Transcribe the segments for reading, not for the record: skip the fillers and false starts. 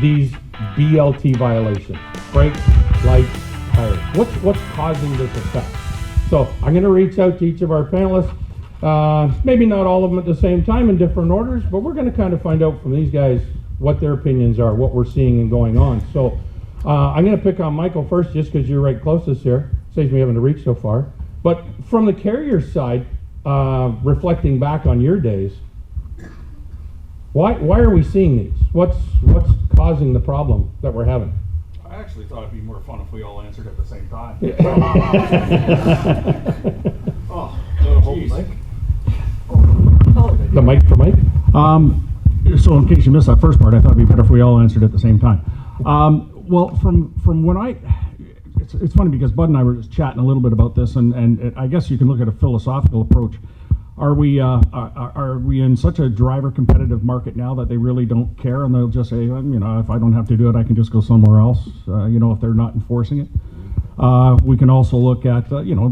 these BLT violations? Brake, light, tires. What's causing this effect? So I'm going to reach out to each of our panelists. Maybe not all of them at the same time in different orders, but we're going to kind of find out from these guys what their opinions are, what we're seeing and going on. So I'm going to pick on Michael first, just because you're right closest here. Saves me having to reach so far. But from the carrier side, reflecting back on your days, why are we seeing these? What's causing the problem that we're having? I actually thought it'd be more fun if we all answered at the same time. Geez. The mic for Mike? So in case you missed that first part, I thought it'd be better if we all answered at the same time. Well, from when it's funny because Bud and I were just chatting a little bit about this, and I guess you can look at a philosophical approach. Are we in such a driver competitive market now that they really don't care, and they'll just say, if I don't have to do it, I can just go somewhere else, if they're not enforcing it? We can also look at,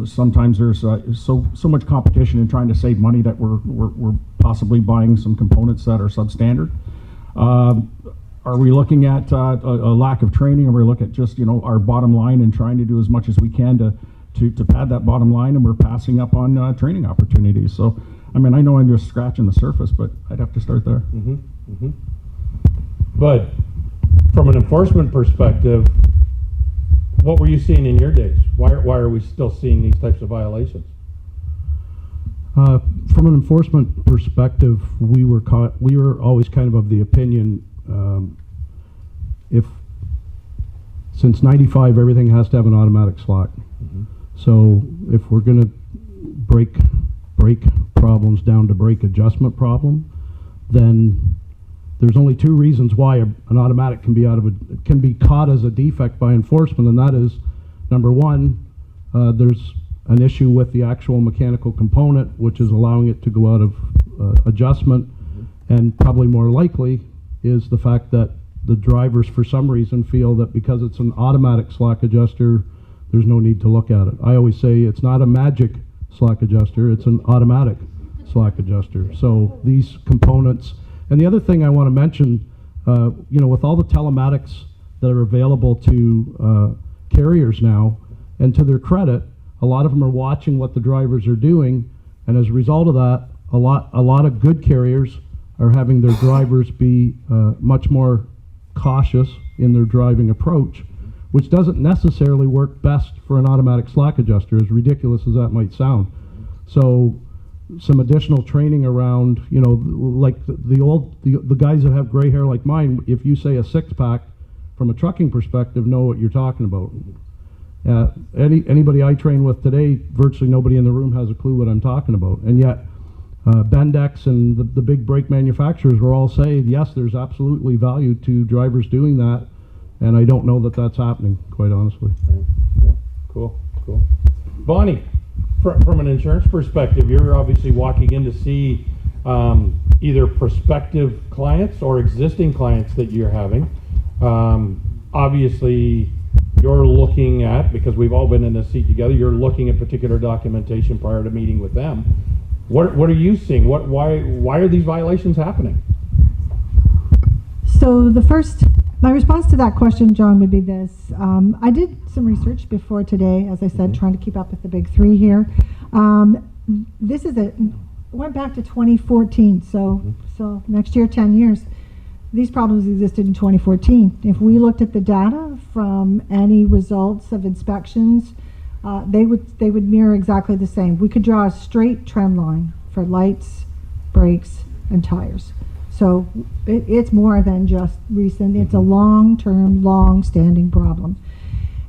sometimes there's so much competition in trying to save money that we're possibly buying some components that are substandard. Are we looking at a lack of training? Are we looking at just, our bottom line and trying to do as much as we can to pad that bottom line, and we're passing up on training opportunities? So, I know I'm just scratching the surface, but I'd have to start there. Mm-hmm. Mm-hmm. But from an enforcement perspective, what were you seeing in your days? Why are we still seeing these types of violations? From an enforcement perspective, we were always kind of the opinion, if since '95 everything has to have an automatic slack. Mm-hmm. So if we're going to break problems down to brake adjustment problem, then there's only two reasons why an automatic can be caught as a defect by enforcement, and that is, number one, there's an issue with the actual mechanical component, which is allowing it to go out of adjustment, and probably more likely is the fact that the drivers for some reason feel that because it's an automatic slack adjuster, there's no need to look at it. I always say it's not a magic slack adjuster, it's an automatic slack adjuster. So these components. And the other thing I want to mention, with all the telematics that are available to carriers now, and to their credit, a lot of them are watching what the drivers are doing, and as a result of that, a lot of good carriers are having their drivers be much more cautious in their driving approach, which doesn't necessarily work best for an automatic slack adjuster, as ridiculous as that might sound. So some additional training around, like the guys that have gray hair like mine, if you say a 6-pack from a trucking perspective, know what you're talking about. Anybody I train with today, virtually nobody in the room has a clue what I'm talking about. And yet, Bendix and the big brake manufacturers will all say, yes, there's absolutely value to drivers doing that. And I don't know that that's happening, quite honestly. Right. Yeah. Cool. Bonnie, from an insurance perspective, you're obviously walking in to see either prospective clients or existing clients that you're having. Obviously, you're looking at, because we've all been in this seat together, you're looking at particular documentation prior to meeting with them. What are you seeing? Why are these violations happening? So my response to that question, John, would be this. I did some research before today, as I said, trying to keep up with the big three here. Went back to 2014, so next year, 10 years. These problems existed in 2014. If we looked at the data from any results of inspections, they would mirror exactly the same. We could draw a straight trend line for lights, brakes, and tires. So it's more than just recent. It's a long-term, long-standing problem.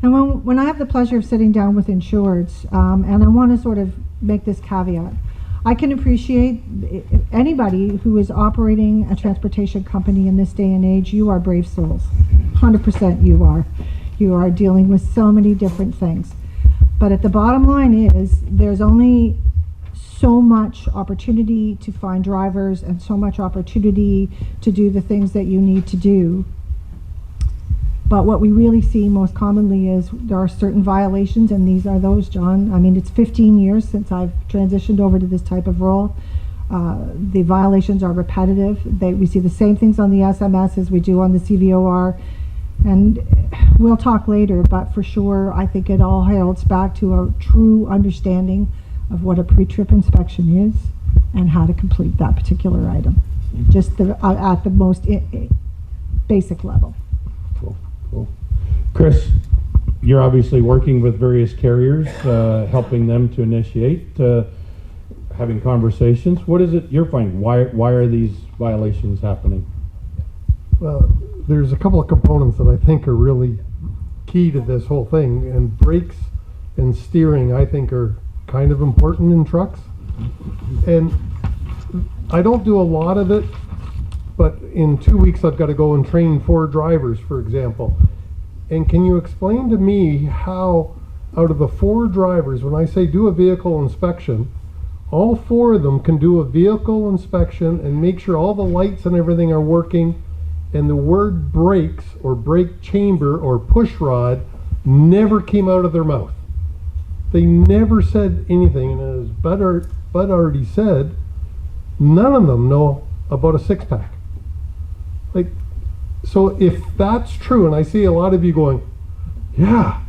And when I have the pleasure of sitting down with insureds, and I want to sort of make this caveat, I can appreciate anybody who is operating a transportation company in this day and age. You are brave souls. 100% you are. You are dealing with so many different things. But at the bottom line is there's only so much opportunity to find drivers and so much opportunity to do the things that you need to do. But what we really see most commonly is there are certain violations, and these are those, John. I mean, it's 15 years since I've transitioned over to this type of role. The violations are repetitive. We see the same things on the SMS as we do on the CVOR. And we'll talk later, but for sure, I think it all heralds back to a true understanding of what a pre-trip inspection is and how to complete that particular item. Just at the most basic level. Cool, cool. Chris, you're obviously working with various carriers, helping them to initiate, having conversations. What is it you're finding? Why are these violations happening? Well, there's a couple of components that I think are really key to this whole thing, and brakes and steering I think are kind of important in trucks. And I don't do a lot of it, but in 2 weeks I've got to go and train 4 drivers, for example. And can you explain to me how, out of the 4 drivers, when I say do a vehicle inspection, all 4 of them can do a vehicle inspection and make sure all the lights and everything are working, and the word brakes or brake chamber or push rod never came out of their mouth? They never said anything, and as Bud already said, none of them know about a 6-pack. Like, so if that's true, and I see a lot of you going, yeah,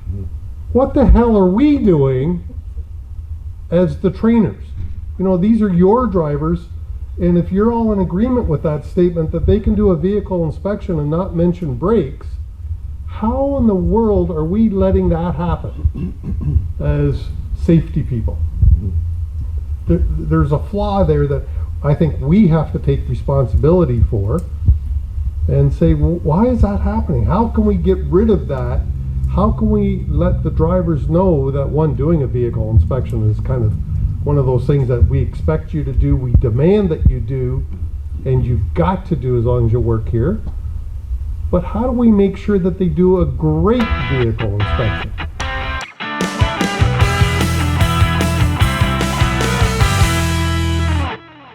what the hell are we doing as the trainers? You know, these are your drivers, and if you're all in agreement with that statement that they can do a vehicle inspection and not mention brakes, how in the world are we letting that happen as safety people? There's a flaw there that I think we have to take responsibility for and say, well, why is that happening? How can we get rid of that? How can we let the drivers know that, one, doing a vehicle inspection is kind of one of those things that we expect you to do, we demand that you do, and you've got to do as long as you work here. But how do we make sure that they do a great vehicle inspection?